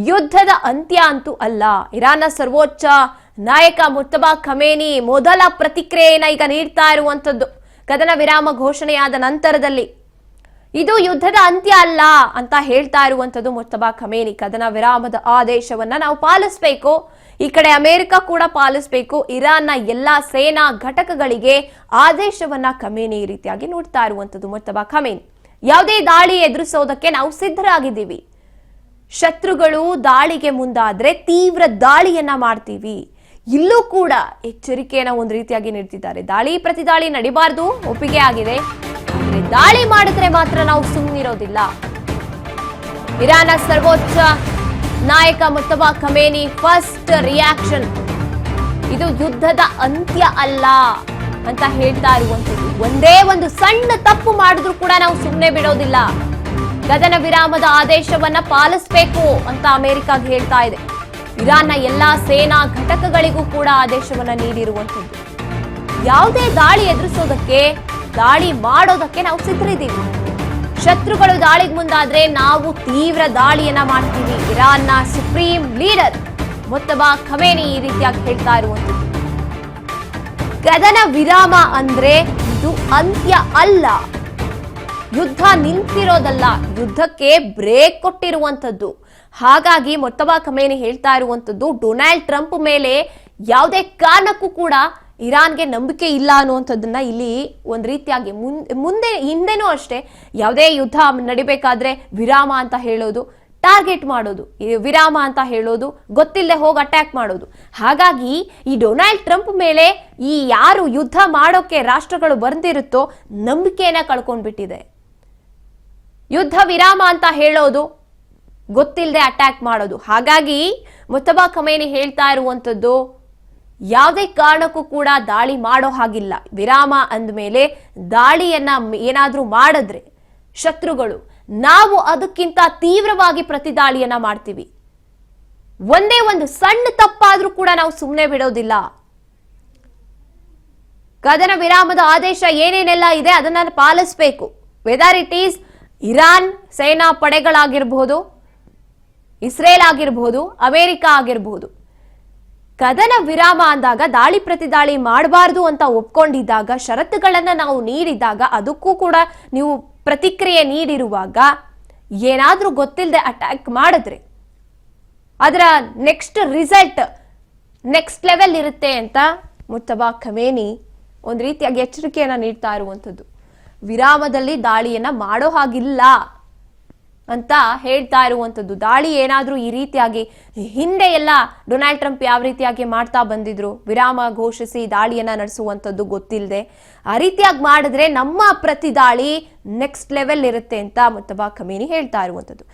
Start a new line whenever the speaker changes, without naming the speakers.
ಯುದ್ಧದ ಅಂತ್ಯ ಅಂತೂ ಅಲ್ಲ. ಇರಾನ್ನ ಸರ್ವೋಚ್ಚ ನಾಯಕ ಮುಜ್ತಬಾ ಖಮೇನಿ ಮೊದಲ ಪ್ರತಿಕ್ರಿಯೆಯನ್ನು ಈಗ ನೀಡ್ತಾ ಇರುವಂತದ್ದು ಕದನ ವಿರಾಮ ಘೋಷಣೆಯಾದ ನಂತರದಲ್ಲಿ. ಇದು ಯುದ್ಧದ ಅಂತ್ಯ ಅಲ್ಲ ಅಂತ ಹೇಳ್ತಾ ಇರುವಂತದ್ದು ಮುಜ್ತಬಾ ಖಮೇನಿ. ಕದನ ವಿರಾಮದ ಆದೇಶವನ್ನ ನಾವು ಪಾಲಿಸಬೇಕು, ಈ ಕಡೆ ಅಮೆರಿಕ ಕೂಡ ಪಾಲಿಸಬೇಕು. ಇರಾನ್ನ ಎಲ್ಲಾ ಸೇನಾ ಘಟಕಗಳಿಗೆ ಆದೇಶವನ್ನ ಖಮೇನಿ ಈ ರೀತಿಯಾಗಿ ನೋಡ್ತಾ ಇರುವಂತದ್ದು ಮುಜ್ತಬಾ ಖಮೇನಿ. ಯಾವುದೇ ದಾಳಿ ಎದುರಿಸೋದಕ್ಕೆ ನಾವು ಸಿದ್ಧರಾಗಿದ್ದೀವಿ. ಶತ್ರುಗಳು ದಾಳಿಗೆ ಮುಂದಾದ್ರೆ ತೀವ್ರ ದಾಳಿಯನ್ನ ಮಾಡ್ತೀವಿ. ಇಲ್ಲೂ ಕೂಡ ಎಚ್ಚರಿಕೆಯನ್ನ ಒಂದು ರೀತಿಯಾಗಿ ನೀಡ್ತಿದ್ದಾರೆ. ದಾಳಿ ಪ್ರತಿದಾಳಿ ನಡಿಬಾರ್ದು, ಒಪ್ಪಿಗೆ ಆಗಿದೆ. ಆದರೆ ದಾಳಿ ಮಾಡಿದ್ರೆ ಮಾತ್ರ ನಾವು ಸುಮ್ಮನಿರೋದಿಲ್ಲ. ಇರಾನ್ನ ಸರ್ವೋಚ್ಚ ನಾಯಕ ಮುಜ್ತಬಾ ಖಮೇನಿ ಫಸ್ಟ್ ರಿಯಾಕ್ಷನ್, ಇದು ಯುದ್ಧದ ಅಂತ್ಯ ಅಲ್ಲ ಅಂತ ಹೇಳ್ತಾ ಇರುವಂತದ್ದು. ಒಂದೇ ಒಂದು ಸಣ್ಣ ತಪ್ಪು ಮಾಡಿದ್ರು ಕೂಡ ನಾವು ಸುಮ್ಮನೆ ಬಿಡೋದಿಲ್ಲ. ಕದನ ವಿರಾಮದ ಆದೇಶವನ್ನ ಪಾಲಿಸಬೇಕು ಅಂತ ಅಮೆರಿಕ ಹೇಳ್ತಾ ಇದೆ. ಇರಾನ್ನ ಎಲ್ಲಾ ಸೇನಾ ಘಟಕಗಳಿಗೂ ಕೂಡ ಆದೇಶವನ್ನ ನೀಡಿರುವಂತದ್ದು. ಯಾವುದೇ ದಾಳಿ ಎದುರಿಸೋದಕ್ಕೆ, ದಾಳಿ ಮಾಡೋದಕ್ಕೆ ನಾವು ಸಿದ್ಧರಿದ್ದೀವಿ. ಶತ್ರುಗಳು ದಾಳಿಗೆ ಮುಂದಾದ್ರೆ ನಾವು ತೀವ್ರ ದಾಳಿಯನ್ನ ಮಾಡ್ತೀವಿ. ಇರಾನ್ನ ಸುಪ್ರೀಂ ಲೀಡರ್ ಮುಜ್ತಬಾ ಖಮೇನಿ ಈ ರೀತಿಯಾಗಿ ಹೇಳ್ತಾ ಇರುವಂತದ್ದು. ಕದನ ವಿರಾಮ ಅಂದ್ರೆ ಇದು ಅಂತ್ಯ ಅಲ್ಲ, ಯುದ್ಧ ನಿಂತಿರೋದಲ್ಲ, ಯುದ್ಧಕ್ಕೆ ಬ್ರೇಕ್ ಕೊಟ್ಟಿರುವಂತದ್ದು. ಹಾಗಾಗಿ ಮುಜ್ತಬಾ ಖಮೇನಿ ಹೇಳ್ತಾ ಇರುವಂತದ್ದು ಡೊನಾಲ್ಡ್ ಟ್ರಂಪ್ ಮೇಲೆ ಯಾವುದೇ ಕಾರಣಕ್ಕೂ ಕೂಡ ಇರಾನ್ಗೆ ನಂಬಿಕೆ ಇಲ್ಲ ಅನ್ನುವಂಥದ್ದನ್ನ ಇಲ್ಲಿ ಒಂದು ರೀತಿಯಾಗಿ ಮುಂದೆ ಹಿಂದೆನೂ ಅಷ್ಟೇ ಯಾವುದೇ ಯುದ್ಧ ನಡಿಬೇಕಾದ್ರೆ ವಿರಾಮ ಅಂತ ಹೇಳೋದು, ಟಾರ್ಗೆಟ್ ಮಾಡೋದು, ವಿರಾಮ ಅಂತ ಹೇಳೋದು, ಗೊತ್ತಿಲ್ಲದೆ ಹೋಗಿ ಅಟ್ಯಾಕ್ ಮಾಡೋದು. ಹಾಗಾಗಿ ಈ ಡೊನಾಲ್ಡ್ ಟ್ರಂಪ್ ಮೇಲೆ ಈ ಯಾರು ಯುದ್ಧ ಮಾಡೋಕೆ ರಾಷ್ಟ್ರಗಳು ಬಂದಿರುತ್ತೋ ನಂಬಿಕೆಯನ್ನ ಕಳ್ಕೊಂಡ್ಬಿಟ್ಟಿದೆ. ಯುದ್ಧ ವಿರಾಮ ಅಂತ ಹೇಳೋದು, ಗೊತ್ತಿಲ್ಲದೆ ಅಟ್ಯಾಕ್ ಮಾಡೋದು. ಹಾಗಾಗಿ ಮುಜ್ತಬಾ ಖಮೇನಿ ಹೇಳ್ತಾ ಇರುವಂತದ್ದು ಯಾವುದೇ ಕಾರಣಕ್ಕೂ ಕೂಡ ದಾಳಿ ಮಾಡೋ ಹಾಗಿಲ್ಲ. ವಿರಾಮ ಅಂದಮೇಲೆ ದಾಳಿಯನ್ನ ಏನಾದ್ರೂ ಮಾಡಿದ್ರೆ ಶತ್ರುಗಳು, ನಾವು ಅದಕ್ಕಿಂತ ತೀವ್ರವಾಗಿ ಪ್ರತಿದಾಳಿಯನ್ನ ಮಾಡ್ತೀವಿ. ಒಂದೇ ಒಂದು ಸಣ್ಣ ತಪ್ಪಾದ್ರೂ ಕೂಡ ನಾವು ಸುಮ್ಮನೆ ಬಿಡೋದಿಲ್ಲ. ಕದನ ವಿರಾಮದ ಆದೇಶ ಏನೇನೆಲ್ಲ ಇದೆ ಅದನ್ನ ಪಾಲಿಸಬೇಕು. ವೆದರ್ ಇಟ್ ಈಸ್ ಇರಾನ್ ಸೇನಾ ಪಡೆಗಳಾಗಿರ್ಬಹುದು, ಇಸ್ರೇಲ್ ಆಗಿರಬಹುದು, ಅಮೆರಿಕ ಆಗಿರಬಹುದು. ಕದನ ವಿರಾಮ ಅಂದಾಗ ದಾಳಿ ಪ್ರತಿದಾಳಿ ಮಾಡಬಾರ್ದು ಅಂತ ಒಪ್ಕೊಂಡಿದ್ದಾಗ, ಷರತ್ತುಗಳನ್ನ ನಾವು ನೀಡಿದಾಗ, ಅದಕ್ಕೂ ಕೂಡ ನೀವು ಪ್ರತಿಕ್ರಿಯೆ ನೀಡಿರುವಾಗ ಏನಾದ್ರೂ ಗೊತ್ತಿಲ್ಲದೆ ಅಟ್ಯಾಕ್ ಮಾಡಿದ್ರೆ ಅದರ ನೆಕ್ಸ್ಟ್ ರಿಸಲ್ಟ್ ನೆಕ್ಸ್ಟ್ ಲೆವೆಲ್ ಇರುತ್ತೆ ಅಂತ ಮುಜ್ತಬಾ ಖಮೇನಿ ಒಂದು ರೀತಿಯಾಗಿ ಎಚ್ಚರಿಕೆಯನ್ನ ನೀಡ್ತಾ ಇರುವಂತದ್ದು. ವಿರಾಮದಲ್ಲಿ ದಾಳಿಯನ್ನ ಮಾಡೋ ಹಾಗಿಲ್ಲ ಅಂತ ಹೇಳ್ತಾ ಇರುವಂತದ್ದು. ದಾಳಿ ಏನಾದ್ರೂ ಈ ರೀತಿಯಾಗಿ ಹಿಂದೆ ಎಲ್ಲ ಡೊನಾಲ್ಡ್ ಟ್ರಂಪ್ ಯಾವ ರೀತಿಯಾಗಿ ಮಾಡ್ತಾ ಬಂದಿದ್ರು, ವಿರಾಮ ಘೋಷಿಸಿ ದಾಳಿಯನ್ನ ನಡೆಸುವಂತದ್ದು ಗೊತ್ತಿಲ್ಲದೆ, ಆ ರೀತಿಯಾಗಿ ಮಾಡಿದ್ರೆ ನಮ್ಮ ಪ್ರತಿ ದಾಳಿ ನೆಕ್ಸ್ಟ್ ಲೆವೆಲ್ ಇರುತ್ತೆ ಅಂತ ಮುಜ್ತಬಾ ಖಮೇನಿ ಹೇಳ್ತಾ ಇರುವಂತದ್ದು.